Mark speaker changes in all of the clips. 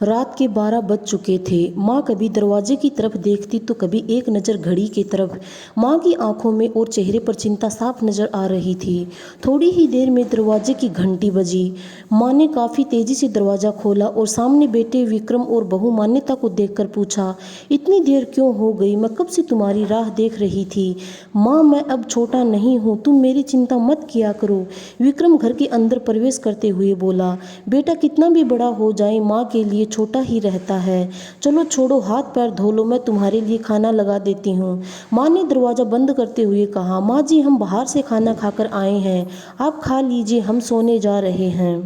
Speaker 1: रात के 12 बज चुके थे। माँ कभी दरवाजे की तरफ देखती तो कभी एक नज़र घड़ी की तरफ। माँ की आंखों में और चेहरे पर चिंता साफ नजर आ रही थी। थोड़ी ही देर में दरवाजे की घंटी बजी। माँ ने काफ़ी तेज़ी से दरवाज़ा खोला और सामने बैठे विक्रम और बहू मान्यता को देखकर पूछा, इतनी देर क्यों हो गई? मैं कब से तुम्हारी राह देख रही थी। माँ, मैं अब छोटा नहीं हूँ, तुम मेरी चिंता मत किया करो। विक्रम घर के अंदर प्रवेश करते हुए बोला, बेटा कितना भी बड़ा हो जाए माँ के लिए छोटा ही रहता है। चलो छोड़ो, हाथ पैर धो लो, मैं तुम्हारे लिए खाना लगा देती हूँ। माँ ने दरवाज़ा बंद करते हुए कहा, माँ जी हम बाहर से खाना खाकर आए हैं, आप खा लीजिए, हम सोने जा रहे हैं।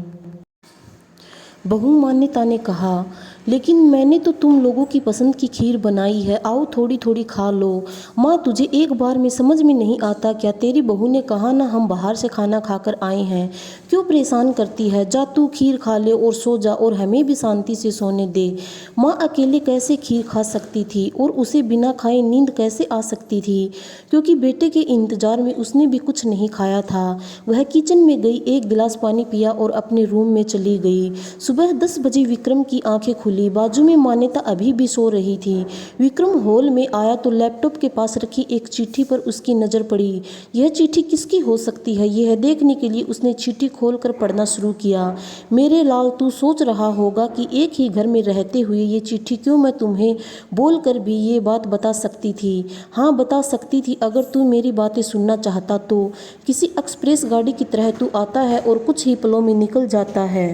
Speaker 1: बहू मान्यता ने कहा, लेकिन मैंने तो तुम लोगों की पसंद की खीर बनाई है, आओ थोड़ी थोड़ी खा लो। माँ तुझे एक बार में समझ में नहीं आता क्या? तेरी बहू ने कहा ना हम बाहर से खाना खाकर आए हैं, क्यों परेशान करती है? जा तू खीर खा ले और सो जा और हमें भी शांति से सोने दे। माँ अकेले कैसे खीर खा सकती थी और उसे बिना खाए नींद कैसे आ सकती थी? क्योंकि बेटे के इंतजार में उसने भी कुछ नहीं खाया था। वह किचन में गई, एक गिलास पानी पिया और अपने रूम में चली गई। सुबह 10 बजे विक्रम की आंखें खुली। बाजू में मान्यता अभी भी सो रही थी। विक्रम हॉल में आया तो लैपटॉप के पास रखी एक चिट्ठी पर उसकी नज़र पड़ी। यह चिट्ठी किसकी हो सकती है? यह देखने के लिए उसने चिट्ठी खोलकर पढ़ना शुरू किया। मेरे लाल, तू सोच रहा होगा कि एक ही घर में रहते हुए ये चिट्ठी क्यों मैं तुम्हें बोलकर भी ये बात बता सकती थी। हाँ बता सकती थी, अगर तू मेरी बातें सुनना चाहता तो। किसी एक्सप्रेस गाड़ी की तरह तू आता है और कुछ ही पलों में निकल जाता है।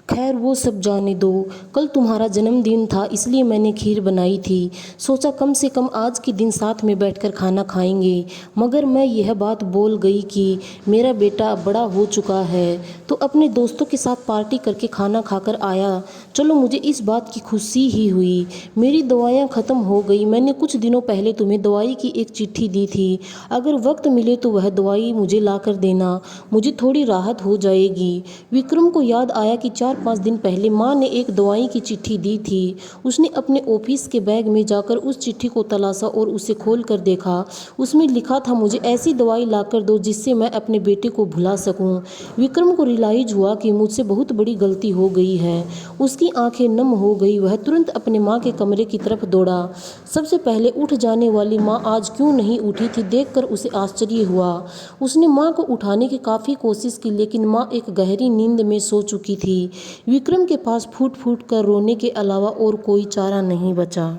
Speaker 1: खैर वो सब जाने दो। कल तुम्हारा जन्मदिन था इसलिए मैंने खीर बनाई थी। सोचा कम से कम आज के दिन साथ में बैठकर खाना खाएंगे। मगर मैं यह बात बोल गई कि मेरा बेटा बड़ा हो चुका है तो अपने दोस्तों के साथ पार्टी करके खाना खाकर आया। चलो मुझे इस बात की खुशी ही हुई। मेरी दवाइयाँ ख़त्म हो गई। मैंने कुछ दिनों पहले तुम्हें दवाई की एक चिट्ठी दी थी। अगर वक्त मिले तो वह दवाई मुझे ला कर देना, मुझे थोड़ी राहत हो जाएगी। विक्रम को याद आया कि 4-5 दिन पहले माँ ने एक दवाई की चिट्ठी दी थी। उसने अपने ऑफिस के बैग में जाकर उस चिट्ठी को तलाशा और उसे खोल कर देखा। उसमें लिखा था, मुझे ऐसी दवाई लाकर दो जिससे मैं अपने बेटे को भुला सकूं। विक्रम को रियलाइज हुआ कि मुझसे बहुत बड़ी गलती हो गई है। उसकी आंखें नम हो गई। वह तुरंत अपने माँ के कमरे की तरफ दौड़ा। सबसे पहले उठ जाने वाली माँ आज क्यों नहीं उठी थी देखकर उसे आश्चर्य हुआ। उसने माँ को उठाने की काफ़ी कोशिश की लेकिन माँ एक गहरी नींद में सो चुकी थी। विक्रम के पास फूट फूट कर रोने के अलावा और कोई चारा नहीं बचा।